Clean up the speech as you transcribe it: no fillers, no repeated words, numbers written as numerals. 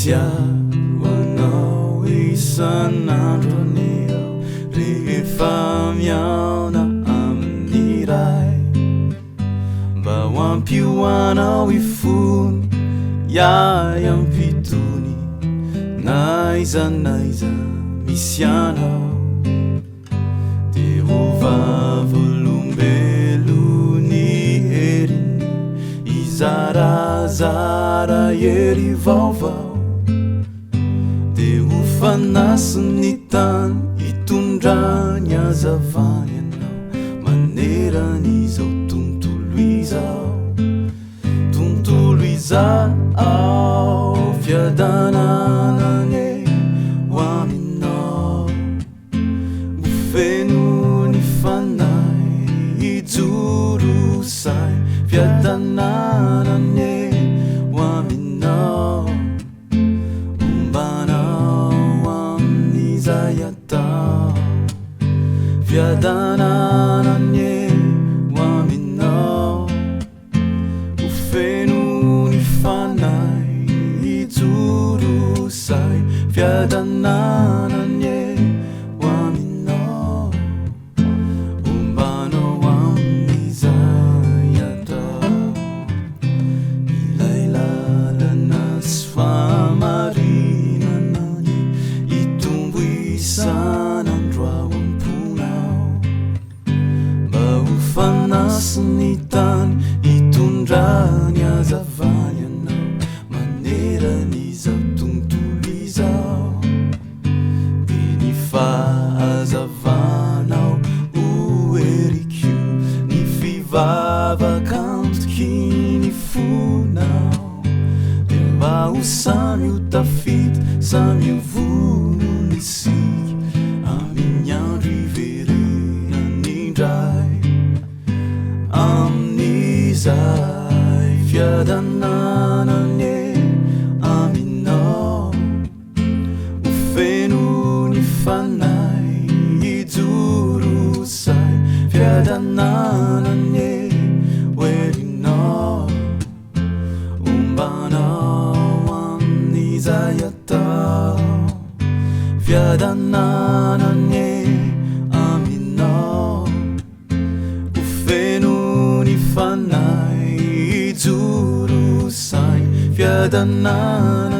Misiaroanao isan'andro anio rehefa miaona amin'ny ray mba ho ampioanao ifony iay ampitony naiza misy anao de ho vavolombelony heriny izarazara hery vaovao de ho fanasiny tany hitondrany azavany anao maneran'izao tontolo izao fiadananane ho aminao ho fenony fanay ijoro say fiadananane ho aminao ombanao amin'izay atao fiadananane ho aminao ho fenony fanay ijoro say fiadananane ho aminao ombanao amin'izay atao ilay lalana sy famarinanany itombo isan'andro ao amponao mba ho fanasiny tany hitondrany azavany anao maneran'izao tontolo izao de ny fahazavanao ho erikio ny fivavakantoky ny fonao de mba ho samy ho tafity samy ho vonony sika amin'ny andro iverenany indray amin'izay fiadananane aminao ho fenony fanay ijoro say fiadananane ho erinao ombanao amin'izay atao fiadananane aminao ho fenony fanay ijoro say fiadananane